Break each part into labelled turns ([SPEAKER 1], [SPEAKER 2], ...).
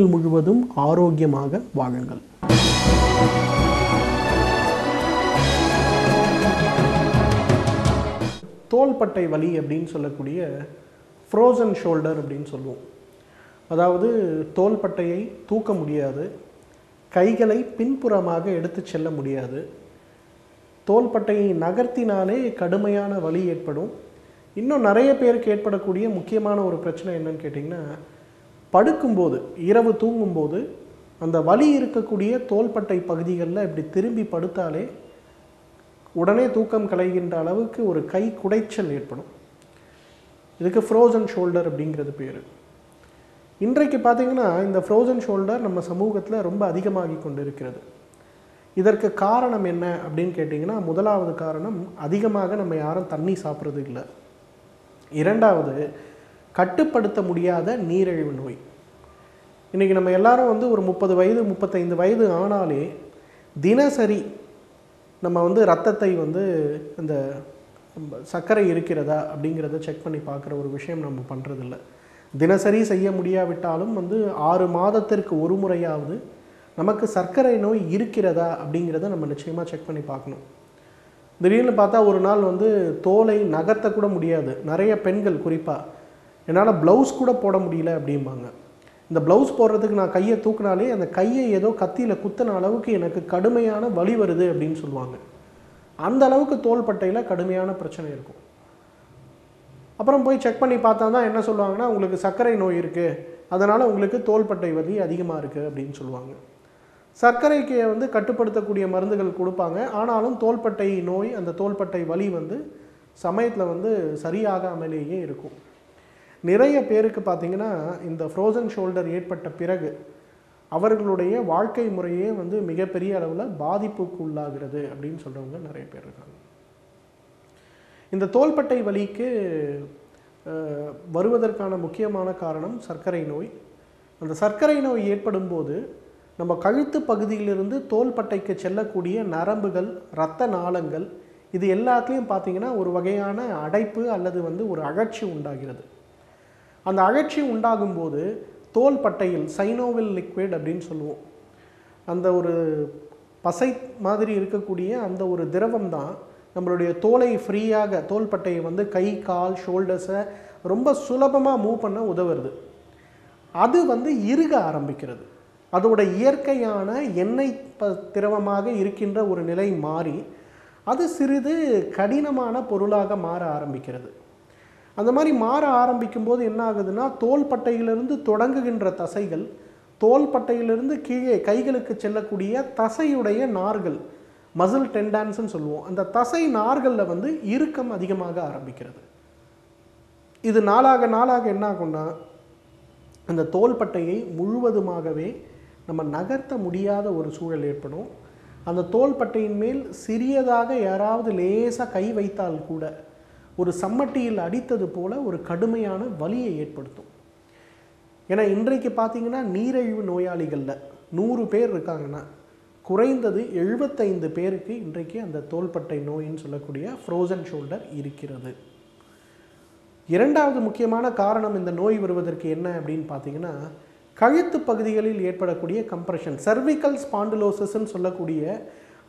[SPEAKER 1] முழுவதும் ஆரோக்கியமாக வாழுங்கள். தோள்பட்டை வலி அப்படின்னு சொல்லக்கூடிய ஃப்ரோசன் ஷோல்டர் அப்படின்னு சொல்லுவோம். அதாவது தோள்பட்டையை தூக்க முடியாது, கைகளை பின்புறமாக எடுத்து செல்ல முடியாது, தோள்பட்டையை நகர்த்தினாலே கடுமையான வலி ஏற்படும். இன்னும் நிறைய பேருக்கு ஏற்படக்கூடிய முக்கியமான ஒரு பிரச்சனை என்னன்னு கேட்டிங்கன்னா, படுக்கும்போது இரவு தூங்கும்போது அந்த வலி இருக்கக்கூடிய தோள்பட்டை பகுதிகளில் இப்படி திரும்பி படுத்தாலே உடனே தூக்கம் கலைகின்ற அளவுக்கு ஒரு கை குடைச்சல் ஏற்படும். இதுக்கு ஃப்ரோசன் ஷோல்டர் அப்படிங்கிறது பேர். இன்றைக்கு பார்த்திங்கன்னா இந்த ஃப்ரோசன் ஷோல்டர் நம்ம சமூகத்தில் ரொம்ப அதிகமாகி கொண்டு இருக்கிறது. இதற்கு காரணம் என்ன அப்படின்னு கேட்டிங்கன்னா, முதலாவது காரணம் அதிகமாக நம்ம யாரும் தண்ணி சாப்பிட்றது இல்லை. இரண்டாவது, கட்டுப்படுத்த முடியாத நீரிழிவு நோய். இன்றைக்கி நம்ம எல்லாரும் ஒரு 30 வயது 35 வயது ஆனாலே தினசரி நம்ம இரத்தத்தை இந்த சர்க்கரை இருக்கிறதா அப்படிங்கிறத செக் பண்ணி பார்க்குற ஒரு விஷயம் நம்ம பண்ணுறதில்ல. தினசரி செய்ய முடியாவிட்டாலும் 6 மாதத்திற்கு ஒரு முறையாவது நமக்கு சர்க்கரை நோய் இருக்கிறதா அப்படிங்கிறத நம்ம நிச்சயமாக செக் பண்ணி பார்க்கணும். திடீர்னு பார்த்தா ஒரு நாள் தோலை நகர்த்தக்கூட முடியாது. நிறைய பெண்கள் குறிப்பாக, என்னால் ப்ளவுஸ் கூட போட முடியல அப்படிம்பாங்க. இந்த ப்ளவுஸ் போடுறதுக்கு நான் கையை தூக்கினாலே அந்த கையை ஏதோ கத்தியில் குத்தின அளவுக்கு எனக்கு கடுமையான வலி வருது அப்படின்னு சொல்லுவாங்க. அந்த அளவுக்கு தோள்பட்டையில் கடுமையான பிரச்சனை இருக்கும். அப்புறம் போய் செக் பண்ணி பார்த்தா தான் என்ன சொல்லுவாங்கன்னா, உங்களுக்கு சர்க்கரை நோய் இருக்குது, அதனால் உங்களுக்கு தோள்பட்டை வலி அதிகமாக இருக்குது அப்படின்னு சொல்லுவாங்க. சர்க்கரைக்கு கட்டுப்படுத்தக்கூடிய மருந்துகள் கொடுப்பாங்க. ஆனாலும் தோள்பட்டை நோய், அந்த தோள்பட்டை வலி சமயத்தில் சரியாகாமலேயே இருக்கும். நிறைய பேருக்கு பார்த்திங்கன்னா இந்த ஃப்ரோசன் ஷோல்டர் ஏற்பட்ட பிறகு அவர்களுடைய வாழ்க்கை முறையே மிகப்பெரிய அளவில் பாதிப்புக்கு உள்ளாகிறது அப்படின்னு சொல்கிறவங்க நிறைய பேர் இருக்காங்க. இந்த தோள்பட்டை வலிக்கு வருவதற்கான முக்கியமான காரணம் சர்க்கரை நோய். அந்த சர்க்கரை நோய் ஏற்படும் போது நம்ம கழுத்து பகுதியிலிருந்து தோள்பட்டைக்கு செல்லக்கூடிய நரம்புகள், இரத்த நாளங்கள், இது எல்லாத்துலேயும் பார்த்திங்கன்னா ஒரு வகையான அடைப்பு அல்லது ஒரு அழற்சி உண்டாகிறது. அந்த அழற்சி உண்டாகும்போது தோள்பட்டையில் சைனோவில் லிக்விட் அப்படின்னு சொல்லுவோம், அந்த ஒரு பசை மாதிரி இருக்கக்கூடிய அந்த ஒரு திரவம் தான் நம்மளுடைய தோலை ஃப்ரீயாக, தோள்பட்டையை கை கால் ஷோல்டர்ஸை ரொம்ப சுலபமாக மூவ் பண்ண உதவுறது. அது இறுக ஆரம்பிக்கிறது. அதோட இயற்கையான எண்ணெய் திரவமாக இருக்கின்ற ஒரு நிலை மாறி அது சிறிது கடினமான பொருளாக மாற ஆரம்பிக்கிறது. அந்த மாதிரி மாற ஆரம்பிக்கும் போது என்ன ஆகுதுன்னா, தோள்பட்டையிலிருந்து தொடங்குகின்ற தசைகள் தோள்பட்டையிலிருந்து கீழே கைகளுக்கு செல்லக்கூடிய தசையுடைய நார்கள், மசில் டெண்டான்ஸ்ன்னு சொல்லுவோம், அந்த தசை நார்களில் இறுக்கம் அதிகமாக ஆரம்பிக்கிறது. இது நாளாக நாளாக என்ன ஆகும்னா, அந்த தோள்பட்டையை முழுவதுமாகவே நம்ம நகர்த்த முடியாத ஒரு சூழல் ஏற்படும். அந்த தோள்பட்டையின் மேல் சிறியதாக யாராவது லேசாக கை வைத்தால் கூட ஒரு சம்மட்டியில் அடித்தது போல ஒரு கடுமையான வலியை ஏற்படுத்தும். ஏன்னா இன்றைக்கு பார்த்திங்கன்னா நீரிழிவு நோயாளிகளில் 100 பேர் இருக்காங்கன்னா குறைந்தது 75 பேருக்கு இன்றைக்கு அந்த தோள்பட்டை நோயின்னு சொல்லக்கூடிய ஃப்ரோசன் ஷோல்டர் இருக்கிறது. இரண்டாவது முக்கியமான காரணம் இந்த நோய் வருவதற்கு என்ன அப்படின்னு பார்த்திங்கன்னா, கழுத்து பகுதிகளில் ஏற்படக்கூடிய கம்ப்ரெஷன், சர்விக்கல் ஸ்பாண்டிலோசிஸ்ன்னு சொல்லக்கூடிய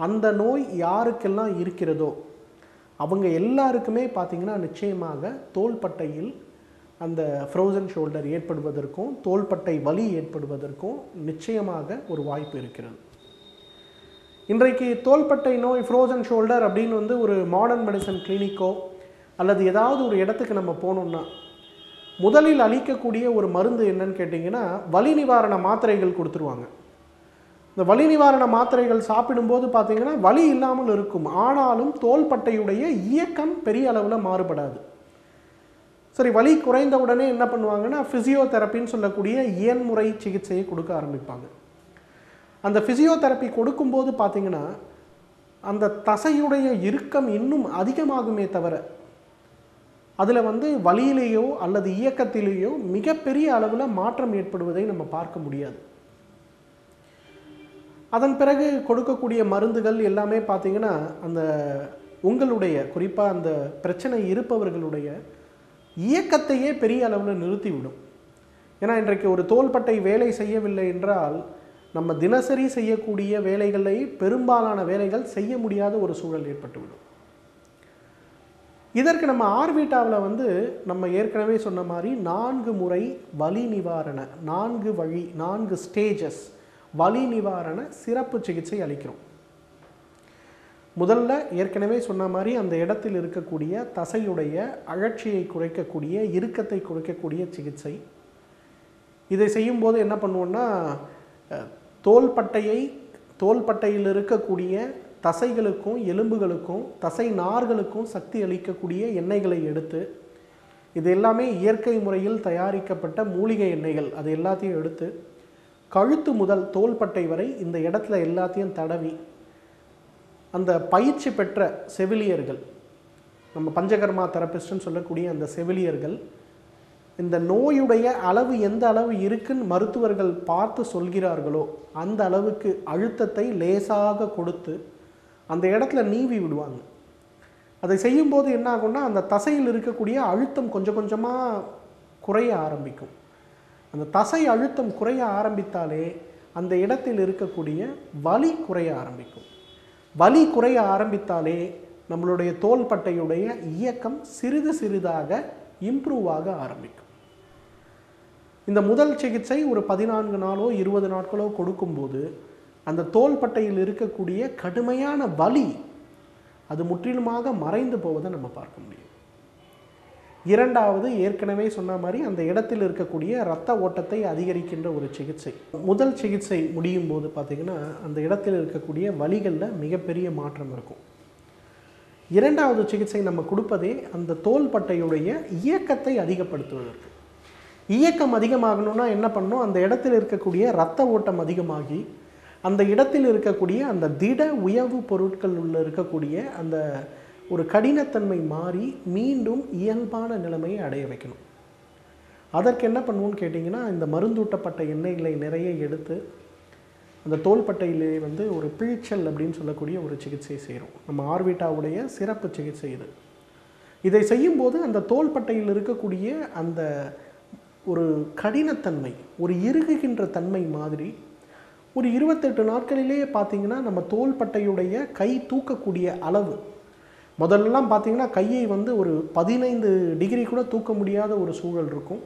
[SPEAKER 1] அந்த நோய் யாருக்கெல்லாம் இருக்கிறதோ அவங்க எல்லாருக்குமே பார்த்திங்கன்னா நிச்சயமாக தோள்பட்டையில் அந்த ஃப்ரோசன் ஷோல்டர் ஏற்படுவதற்கும் தோள்பட்டை வலி ஏற்படுவதற்கும் நிச்சயமாக ஒரு வாய்ப்பு இருக்கிறது. இன்றைக்கு தோள்பட்டை நோய் ஃப்ரோசன் ஷோல்டர் அப்படின்னு ஒரு மாடர்ன் மெடிசன் கிளினிக்கோ அல்லது ஏதாவது ஒரு இடத்துக்கு நம்ம போனோம்னா முதலில் அளிக்கக்கூடிய ஒரு மருந்து என்னன்னு கேட்டிங்கன்னா, வலி நிவாரண மாத்திரைகள் கொடுத்துருவாங்க. இந்த வலி நிவாரண மாத்திரைகள் சாப்பிடும்போது பார்த்திங்கன்னா வலி இல்லாமல் இருக்கும். ஆனாலும் தோள்பட்டையுடைய இயக்கம் பெரிய அளவில் மாறுபடாது. சரி, வலி குறைந்த உடனே என்ன பண்ணுவாங்கன்னா, ஃபிசியோதெரப்பின்னு சொல்லக்கூடிய இயன்முறை சிகிச்சையை கொடுக்க ஆரம்பிப்பாங்க. அந்த ஃபிசியோதெரப்பி கொடுக்கும்போது பார்த்திங்கன்னா அந்த தசையுடைய இறுக்கம் இன்னும் அதிகமாகுமே தவிர அதில் வலியிலேயோ அல்லது இயக்கத்திலேயோ மிகப்பெரிய அளவில் மாற்றம் ஏற்படுவதை நம்ம பார்க்க முடியாது. அதன் பிறகு கொடுக்கக்கூடிய மருந்துகள் எல்லாமே பார்த்திங்கன்னா அந்த உங்களுடைய குறிப்பாக அந்த பிரச்சனை இருப்பவர்களுடைய இயக்கத்தையே பெரிய அளவில் நிறுத்திவிடும். ஏன்னா இன்றைக்கு ஒரு தோள்பட்டை வேலை செய்யவில்லை என்றால் நம்ம தினசரி செய்யக்கூடிய வேலைகளை பெரும்பாலான வேலைகள் செய்ய முடியாத ஒரு சூழல் ஏற்பட்டுவிடும். இதற்கு நம்ம ஆர்விட்டாவில் வந்து நம்ம ஏற்கனவே சொன்ன மாதிரி 4 முறை வலி நிவாரண 4 வழி 4 ஸ்டேஜஸ் வலி நிவாரண சிறப்பு சிகிச்சை அளிக்கிறோம். முதல்ல ஏற்கனவே சொன்ன மாதிரி அந்த இடத்தில் இருக்கக்கூடிய தசையுடைய அழற்சியை குறைக்கக்கூடிய இறுக்கத்தை குறைக்கக்கூடிய சிகிச்சை. இதை செய்யும்போது என்ன பண்ணுவோம்னா தோள்பட்டையில் இருக்கக்கூடிய தசைகளுக்கும் எலும்புகளுக்கும் தசை நார்களுக்கும் சக்தி அளிக்கக்கூடிய எண்ணெய்களை எடுத்து, இது எல்லாமே இயற்கை முறையில் தயாரிக்கப்பட்ட மூலிகை எண்ணெய்கள், அது எல்லாத்தையும் எடுத்து கழுத்து முதல் தோள்பட்டை வரை இந்த இடத்துல எல்லாத்தையும் தடவி அந்த பயிற்சி பெற்ற செவிலியர்கள், நம்ம பஞ்சகர்மா தெரபிஸ்ட்னு சொல்லக்கூடிய அந்த செவிலியர்கள் இந்த நோயுடைய அளவு எந்த அளவு இருக்குன்னு மருத்துவர்கள் பார்த்து சொல்கிறார்களோ அந்த அளவுக்கு அழுத்தத்தை லேசாக கொடுத்து அந்த இடத்துல நீவி விடுவாங்க. அதை செய்யும்போது என்ன ஆகும்னா அந்த தசையில் இருக்கக்கூடிய அழுத்தம் கொஞ்சம் கொஞ்சமாக குறைய ஆரம்பிக்கும். அந்த தசை அழுத்தம் குறைய ஆரம்பித்தாலே அந்த இடத்தில் இருக்கக்கூடிய வலி குறைய ஆரம்பிக்கும். வலி குறைய ஆரம்பித்தாலே நம்மளுடைய தோள்பட்டையுடைய இயக்கம் சிறிது சிறிதாக இம்ப்ரூவ் ஆக ஆரம்பிக்கும். இந்த முதல் சிகிச்சை ஒரு 14 நாளோ 20 நாட்களோ கொடுக்கும்போது அந்த தோள்பட்டையில் இருக்கக்கூடிய கடுமையான வலி அது முற்றிலுமாக மறைந்து போவதை நம்ம பார்க்க முடியும். இரண்டாவது, ஏற்கனவே சொன்ன மாதிரி அந்த இடத்தில் இருக்கக்கூடிய இரத்த ஓட்டத்தை அதிகரிக்கின்ற ஒரு சிகிச்சை. முதல் சிகிச்சை முடியும் போது பார்த்திங்கன்னா அந்த இடத்தில் இருக்கக்கூடிய வலிகளில் மிகப்பெரிய மாற்றம் இருக்கும். இரண்டாவது சிகிச்சை நம்ம கொடுப்பதே அந்த தோள்பட்டையுடைய இயக்கத்தை அதிகப்படுத்துவதற்கு. இயக்கம் அதிகமாகணும்னா என்ன பண்ணணும், அந்த இடத்தில் இருக்கக்கூடிய இரத்த ஓட்டம் அதிகமாகி அந்த இடத்தில் இருக்கக்கூடிய அந்த திட உயவு பொருட்கள் உள்ள இருக்கக்கூடிய அந்த ஒரு கடினத்தன்மை மாறி மீண்டும் இயல்பான நிலைமையை அடைய வைக்கணும். அதற்கு என்ன பண்ணுவோன்னு கேட்டிங்கன்னா, இந்த மருந்தூட்டப்பட்ட எண்ணெய்களை நிறைய எடுத்து அந்த தோள்பட்டையிலே வந்து ஒரு பிழிச்சல் அப்படின்னு சொல்லக்கூடிய ஒரு சிகிச்சை செய்கிறோம். நம்ம ஆர்விட்டாவுடைய சிறப்பு சிகிச்சை இது. இதை செய்யும்போது அந்த தோள்பட்டையில் இருக்கக்கூடிய அந்த ஒரு கடினத்தன்மை, ஒரு இறுகுகின்ற தன்மை மாதிரி ஒரு 28 நாட்களிலேயே பார்த்திங்கன்னா நம்ம தோள்பட்டையுடைய கை தூக்கக்கூடிய அளவு, முதல்லலாம் பார்த்திங்கன்னா கையை வந்து ஒரு 15 டிகிரி கூட தூக்க முடியாத ஒரு சூழல் இருக்கும்.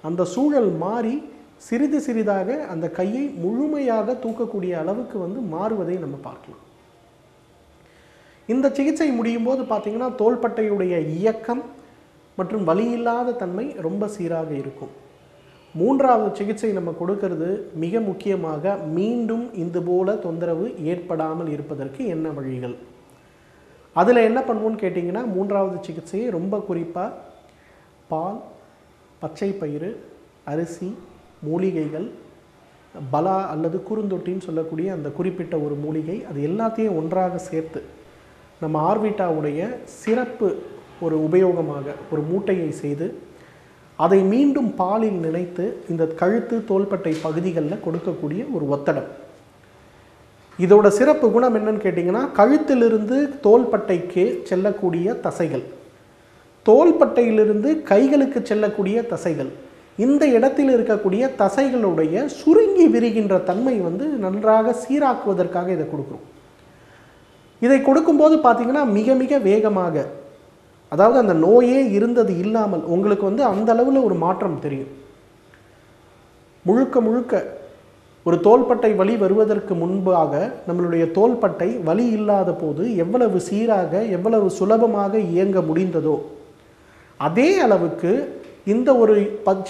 [SPEAKER 1] அந்த சூழல் மாறி சிறிது சிறிதாக அந்த கையை முழுமையாக தூக்கக்கூடிய அளவுக்கு வந்து மாறுவதை நம்ம பார்க்கலாம். இந்த சிகிச்சை முடியும் போது பார்த்திங்கன்னா தோள்பட்டையுடைய இயக்கம் மற்றும் வலியில்லாத தன்மை ரொம்ப சீராக இருக்கும். மூன்றாவது சிகிச்சை நம்ம கொடுக்கறது மிக முக்கியமாக மீண்டும் இந்த போல தொந்தரவு ஏற்படாமல் இருப்பதற்கு என்ன வழிகள். அதில் என்ன பண்ணுவோன்னு கேட்டிங்கன்னா, மூன்றாவது சிகிச்சையை ரொம்ப குறிப்பாக பால், பச்சை பயிறு, அரிசி, மூலிகைகள், பலா அல்லது குறுந்தொட்டின்னு சொல்லக்கூடிய அந்த குறிப்பிட்ட ஒரு மூலிகை, அது எல்லாத்தையும் ஒன்றாக சேர்த்து நம்ம ஆர்விட்டாவுடைய சிறப்பு ஒரு உபயோகமாக ஒரு மூட்டையை செய்து அதை மீண்டும் பாலில் நினைத்து இந்த கழுத்து தோள்பட்டை பகுதிகளில் கொடுக்கக்கூடிய ஒரு ஒத்தடம். இதோட சிறப்பு குணம் என்னன்னு கேட்டிங்கன்னா, கழுத்திலிருந்து தோள்பட்டைக்கு செல்லக்கூடிய தசைகள், தோள்பட்டையிலிருந்து கைகளுக்கு செல்லக்கூடிய தசைகள், இந்த இடத்தில் இருக்கக்கூடிய தசைகளுடைய சுருங்கி விரிகின்ற தன்மை வந்து நன்றாக சீராக்குவதற்காக இதை கொடுக்குறோம். இதை கொடுக்கும்போது பார்த்திங்கன்னா மிக மிக வேகமாக, அதாவது அந்த நோயே இருந்தது இல்லாமல் உங்களுக்கு வந்து அந்த அளவில் ஒரு மாற்றம் தெரியும். முழுக்க முழுக்க ஒரு தோள்பட்டை வலி வருவதற்கு முன்பாக நம்மளுடைய தோள்பட்டை வலி இல்லாத போது எவ்வளவு சீராக எவ்வளவு சுலபமாக இயங்க முடிந்ததோ அதே அளவுக்கு இந்த ஒரு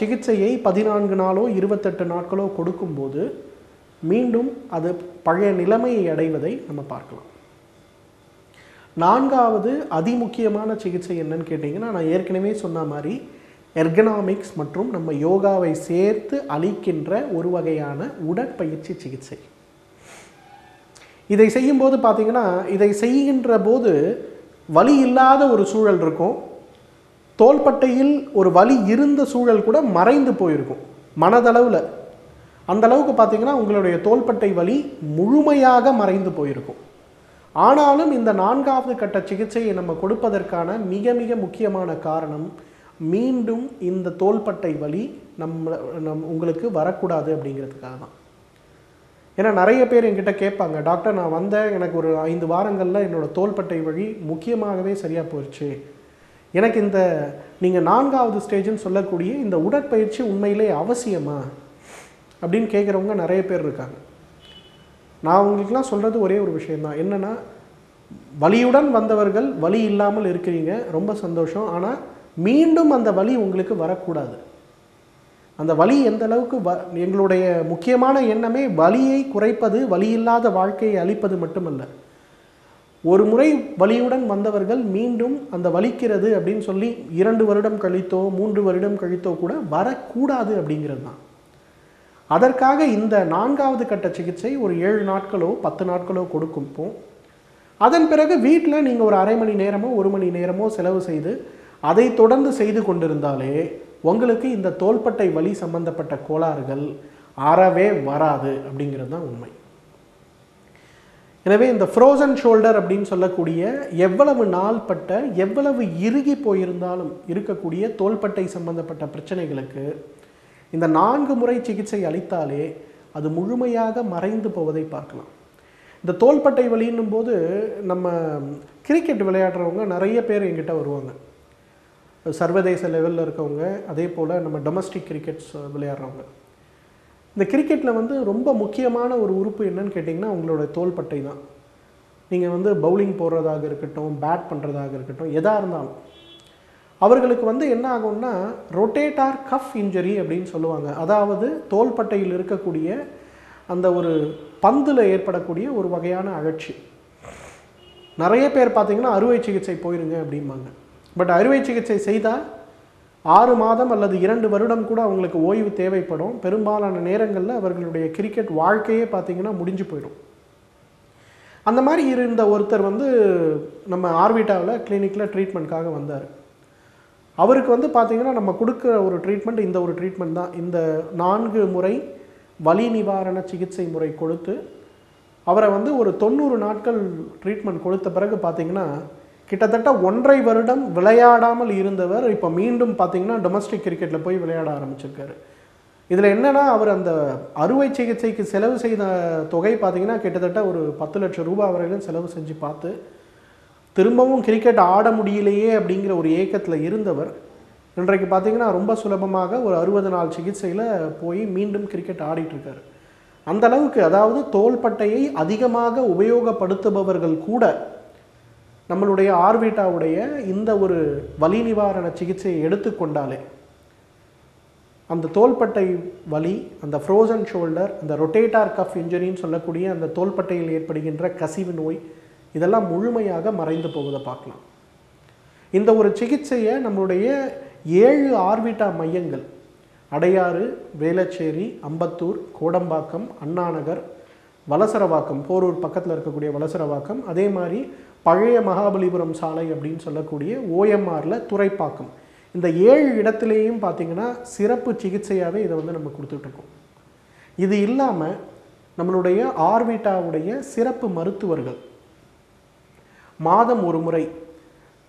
[SPEAKER 1] சிகிச்சையை 14 நாளோ 28 நாட்களோ கொடுக்கும்போது மீண்டும் அது பழைய நிலைமையை அடைவதை நம்ம பார்க்கலாம். நான்காவது அதிமுக்கியமான சிகிச்சை என்னன்னு கேட்டிங்கன்னா, நான் ஏற்கனவே சொன்ன மாதிரி எர்கனாமிக்ஸ் மற்றும் நம்ம யோகாவை சேர்த்து அளிக்கின்ற ஒரு வகையான உடற்பயிற்சி சிகிச்சை. இதை செய்யும்போது பார்த்திங்கன்னா, இதை செய்கின்ற போது வலி இல்லாத ஒரு சூழல் இருக்கும். தோள்பட்டையில் ஒரு வலி இருந்த சூழல் கூட மறைந்து போயிருக்கும் மனதளவில். அந்த அளவுக்கு பார்த்திங்கன்னா உங்களுடைய தோள்பட்டை வலி முழுமையாக மறைந்து போயிருக்கும். ஆனாலும் இந்த 4வது கட்ட சிகிச்சையை நம்ம கொடுப்பதற்கான மிக மிக முக்கியமான காரணம், மீண்டும் இந்த தோள்பட்டை வலி உங்களுக்கு வரக்கூடாது அப்படிங்கிறதுக்காக தான். ஏன்னா நிறைய பேர் என்கிட்ட கேட்பாங்க, டாக்டர் நான் வந்தேன், எனக்கு ஒரு 5 வாரங்களில் என்னோடய தோள்பட்டை வலி முக்கியமாகவே சரியாக போயிடுச்சு, எனக்கு இந்த நீங்கள் 4வது ஸ்டேஜ்னு சொல்லக்கூடிய இந்த உடற்பயிற்சி உண்மையிலே அவசியமா அப்படின்னு கேட்குறவங்க நிறைய பேர் இருக்காங்க. நான் உங்களுக்குலாம் சொல்கிறது ஒரே ஒரு விஷயந்தான், என்னென்னா வலியுடன் வந்தவர்கள் வலி இல்லாமல் இருக்கிறீங்க, ரொம்ப சந்தோஷம். ஆனால் மீண்டும் அந்த வலி உங்களுக்கு வரக்கூடாது. அந்த வலி எந்த அளவுக்கு எங்களுடைய முக்கியமான எண்ணமே வலியை குறைப்பது, வலி இல்லாத வாழ்க்கையை அளிப்பது மட்டுமல்ல. ஒரு முறை வலியுடன் வந்தவர்கள் மீண்டும் அந்த வலிக்கிறது அப்படின்னு சொல்லி 2 வருடம் கழித்தோ 3 வருடம் கழித்தோ கூட வரக்கூடாது அப்படிங்கிறது தான். அதற்காக இந்த 4வது கட்ட சிகிச்சை ஒரு 7 நாட்களோ 10 நாட்களோ கொடுக்கும்போம். அதன் பிறகு வீட்டில் நீங்கள் ஒரு அரை மணி நேரமோ 1 மணி நேரமோ செலவு செய்து அதை தொடர்ந்து செய்து கொண்டிருந்தாலே உங்களுக்கு இந்த தோள்பட்டை வலி சம்பந்தப்பட்ட கோளாறுகள் அறவே வராது அப்படிங்கிறது தான் உண்மை. எனவே இந்த ஃப்ரோசன் ஷோல்டர் அப்படின்னு சொல்லக்கூடிய எவ்வளவு நாள்பட்ட எவ்வளவு இறுகி போயிருந்தாலும் இருக்கக்கூடிய தோள்பட்டை சம்பந்தப்பட்ட பிரச்சனைகளுக்கு இந்த 4 முறை சிகிச்சை அளித்தாலே அது முழுமையாக மறைந்து போவதை பார்க்கலாம். இந்த தோள்பட்டை வலின்னும் போது நம்ம கிரிக்கெட் விளையாடுறவங்க நிறைய பேர் எங்கிட்ட வருவாங்க, சர்வதேச லெவலில் இருக்கவங்க, அதே போல் நம்ம டொமஸ்டிக் கிரிக்கெட்ஸ் விளையாடுறவங்க. இந்த கிரிக்கெட்டில் வந்து ரொம்ப முக்கியமான ஒரு உறுப்பு என்னன்னு கேட்டிங்கன்னா உங்களோட தோள்பட்டை தான். நீங்கள் வந்து பவுலிங் போடுறதாக இருக்கட்டும், பேட் பண்ணுறதாக இருக்கட்டும், எதாக இருந்தாலும் அவர்களுக்கு வந்து என்ன ஆகும்னா ரொட்டேட்டார் கஃப் இன்ஜரி அப்படின்னு சொல்லுவாங்க. அதாவது தோள்பட்டையில் இருக்கக்கூடிய அந்த ஒரு பந்தில் ஏற்படக்கூடிய ஒரு வகையான அழற்சி. நிறைய பேர் பார்த்திங்கன்னா அறுவை சிகிச்சை போயிருங்க அப்படிம்பாங்க. பட் அறுவை சிகிச்சை செய்தால் 6 மாதம் அல்லது 2 வருடம் கூட அவங்களுக்கு ஓய்வு தேவைப்படும். பெரும்பாலான நேரங்களில் அவர்களுடைய கிரிக்கெட் வாழ்க்கையே பார்த்திங்கன்னா முடிஞ்சு போயிடும். அந்த மாதிரி இருந்த ஒருத்தர் வந்து நம்ம ஆர்விட்டாவில் கிளினிக்கில் ட்ரீட்மெண்ட்காக வந்தார். அவருக்கு வந்து பார்த்திங்கன்னா நம்ம கொடுக்குற ஒரு ட்ரீட்மெண்ட் இந்த ஒரு ட்ரீட்மெண்ட் தான். இந்த 4 முறை வலி நிவாரண சிகிச்சை முறை கொடுத்து அவரை வந்து ஒரு 90 நாட்கள் ட்ரீட்மெண்ட் கொடுத்த பிறகு பார்த்திங்கன்னா கிட்டத்தட்ட 1.5 வருடம் விளையாடாமல் இருந்தவர் இப்போ மீண்டும் பார்த்திங்கன்னா டொமஸ்டிக் கிரிக்கெட்டில் போய் விளையாட ஆரம்பிச்சிருக்காரு. இதில் என்னென்னா அவர் அந்த அறுவை சிகிச்சைக்கு செலவு செய்த தொகை பார்த்திங்கன்னா கிட்டத்தட்ட ஒரு 10 லட்சம் ரூபாய் வரையிலும் செலவு செஞ்சு பார்த்து திரும்பவும் கிரிக்கெட் ஆட முடியலையே அப்படிங்கிற ஒரு ஏக்கத்தில் இருந்தவர் இன்றைக்கு பார்த்திங்கன்னா ரொம்ப சுலபமாக ஒரு 60 நாள் சிகிச்சையில் போய் மீண்டும் கிரிக்கெட் ஆடிட்டுருக்காரு. அந்த அளவுக்கு, அதாவது தோள்பட்டையை அதிகமாக உபயோகப்படுத்துபவர்கள் கூட நம்மளுடைய ஆர்விட்டாவுடைய இந்த ஒரு வலி நிவாரண சிகிச்சையை எடுத்துக்கொண்டாலே அந்த தோள்பட்டை வலி, அந்த ஃப்ரோசன் ஷோல்டர், அந்த ரொட்டேட்டார் கஃப் இன்ஜரின்னு சொல்லக்கூடிய அந்த தோள்பட்டையில் ஏற்படுகின்ற கசிவு நோய் இதெல்லாம் முழுமையாக மறைந்து போவதை பார்க்கலாம். இந்த ஒரு சிகிச்சையை நம்மளுடைய 7 ஆர்விட்டா மையங்கள் அடையாறு, வேளச்சேரி, அம்பத்தூர், கோடம்பாக்கம், அண்ணாநகர், வலசரவாக்கம், போரூர் பக்கத்தில் இருக்கக்கூடிய வலசரவாக்கம், அதே மாதிரி பழைய மகாபலிபுரம் சாலை அப்படின்னு சொல்லக்கூடிய ஓஎம்ஆரில் துறைப்பாக்கம், இந்த 7 இடத்துலையும் பார்த்திங்கன்னா சிறப்பு சிகிச்சையாகவே இதை வந்து நம்ம கொடுத்துட்ருக்கோம். இது இல்லாமல் நம்மளுடைய ஆர்விட்டாவுடைய சிறப்பு மருத்துவர்கள் மாதம் ஒரு முறை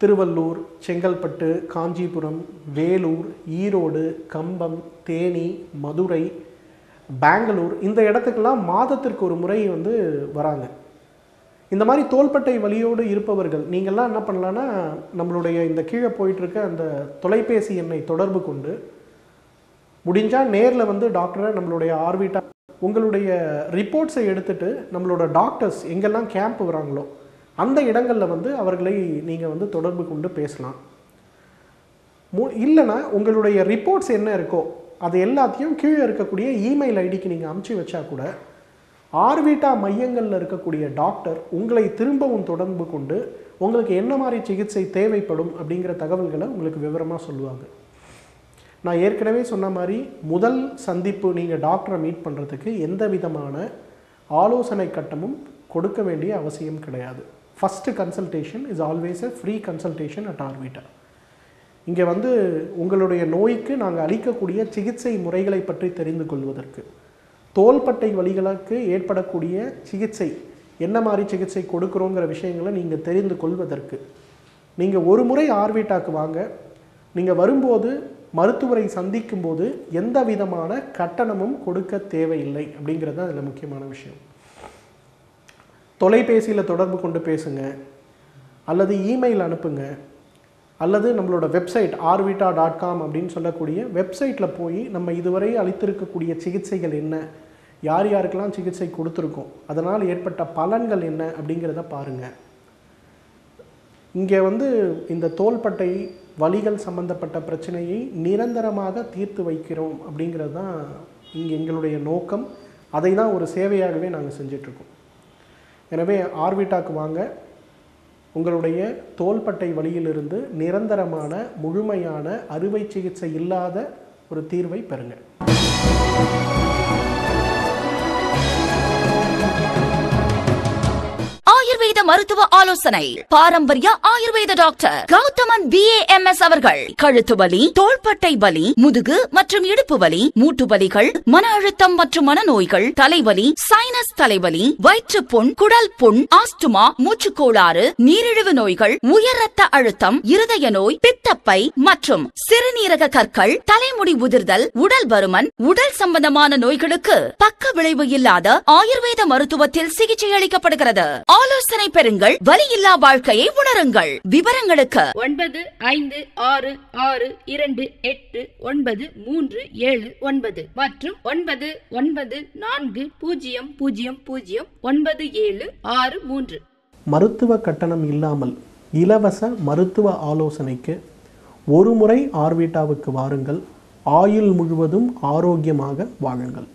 [SPEAKER 1] திருவள்ளூர், செங்கல்பட்டு, காஞ்சிபுரம், வேலூர், ஈரோடு, கம்பம், தேனி, மதுரை, பெங்களூர் இந்த இடத்துக்கெல்லாம் மாதத்திற்கு ஒரு முறை வந்து வராங்க. இந்த மாதிரி தோள்பட்டை வலியோடு இருப்பவர்கள் நீங்கள்லாம் என்ன பண்ணலான்னா நம்மளுடைய இந்த கீழே போயிட்டுருக்க அந்த தொலைபேசி எண்ணை தொடர்பு கொண்டு முடிஞ்சால் நேரில் வந்து டாக்டரை நம்மளுடைய ஆர்விட்டா உங்களுடைய ரிப்போர்ட்ஸை எடுத்துகிட்டு நம்மளோட டாக்டர்ஸ் எங்கெல்லாம் கேம்ப் வராங்களோ அந்த இடங்களில் வந்து அவர்களை நீங்கள் வந்து தொடர்பு கொண்டு பேசலாம். இல்லைன்னா உங்களுடைய ரிப்போர்ட்ஸ் என்ன இருக்கோ அது எல்லாத்தையும் கீழே இருக்கக்கூடிய இமெயில் ஐடிக்கு நீங்கள் அனுப்பிச்சி வச்சா கூட ஆர்விட்டா மையங்களில் இருக்கக்கூடிய டாக்டர் உங்களை திரும்பவும் தொடர்பு கொண்டு உங்களுக்கு என்ன மாதிரி சிகிச்சை தேவைப்படும் அப்படிங்கிற தகவல்களை உங்களுக்கு விவரமாக சொல்லுவாங்க. நான் ஏற்கனவே சொன்ன மாதிரி முதல் சந்திப்பு நீங்கள் டாக்டரை மீட் பண்ணுறதுக்கு எந்த விதமான ஆலோசனை கட்டணமும் கொடுக்க வேண்டிய அவசியம் கிடையாது. First consultation is always a free consultation at Arvita. இங்கே வந்து உங்களுடைய நோய்க்கு நாங்கள் அளிக்கக்கூடிய சிகிச்சை முறைகளை பற்றி தெரிந்து கொள்வதற்கு, தோள்பட்டை வலிகளுக்கு ஏற்படக்கூடிய சிகிச்சை என்ன மாதிரி சிகிச்சை கொடுக்குறோங்கிற விஷயங்களை நீங்கள் தெரிந்து கொள்வதற்கு நீங்கள் ஒரு முறை ஆர்விட்டாக்கு வாங்க. நீங்கள் வரும்போது மருத்துவரை சந்திக்கும் போது எந்த விதமான கட்டணமும் கொடுக்க தேவையில்லை அப்படிங்கிறது தான் அதில் முக்கியமான விஷயம். தொலைபேசியில் தொடர்பு கொண்டு பேசுங்க, அல்லது இமெயில் அனுப்புங்க, அல்லது நம்மளோட வெப்சைட் arvita.com அப்படின்னு சொல்லக்கூடிய வெப்சைட்டில் போய் நம்ம இதுவரை அளித்திருக்கக்கூடிய சிகிச்சைகள் என்ன, யார் யாருக்கெல்லாம் சிகிச்சை கொடுத்துருக்கோம், அதனால் ஏற்பட்ட பலன்கள் என்ன அப்படிங்கிறத பாருங்கள். இங்கே இந்த தோள்பட்டை வலிகள் சம்பந்தப்பட்ட பிரச்சனையை நிரந்தரமாக தீர்த்து வைக்கிறோம் அப்படிங்கிறது தான் இங்கே எங்களுடைய நோக்கம். அதை தான் ஒரு சேவையாகவே நாங்கள் செஞ்சிட்ருக்கோம். எனவே ஆர்விட்டாக்கு வாங்க, உங்களுடைய தோள்பட்டை வலியிலிருந்து நிரந்தரமான முழுமையான அறுவை சிகிச்சை இல்லாத ஒரு தீர்வை பெறுங்க.
[SPEAKER 2] ஆயுர்வேத மருத்துவ ஆலோசனை பாரம்பரிய ஆயுர்வேத டாக்டர் கௌதமன் BAMS அவர்கள். கழுத்து வலி, தோள்பட்டை வலி, முதுகு மற்றும் இடுப்பு வலி, மூட்டு வலிகள், மன அழுத்தம் மற்றும் மனநோய்கள், தலைவலி, சைனஸ் தலைவலி, வயிற்றுப்புண், குடல் புண், ஆஸ்துமா, மூச்சுக்கோளாறு, நீரிழிவு நோய்கள், உயர் ரத்த அழுத்தம், இருதய நோய், பித்தப்பை மற்றும் சிறுநீரக கற்கள், தலைமுடி உதிர்தல், உடல் பருமன், உடல் சம்பந்தமான நோய்களுக்கு பக்க விளைவு இல்லாத ஆயுர்வேத மருத்துவத்தில் சிகிச்சை அளிக்கப்படுகிறது. ஆலோசனை பெறுங்கள், வலியில்லா வாழ்க்கையை உணருங்கள். விவரங்களுக்கு
[SPEAKER 3] 9562289379 மற்றும் 9940009763.
[SPEAKER 1] மருத்துவ கட்டணம் இல்லாமல் இலவச மருத்துவ ஆலோசனைக்கு ஒரு முறை ஆர்விட்டாவுக்கு வாருங்கள். ஆயுள் முழுவதும் ஆரோக்கியமாக வாழுங்கள்.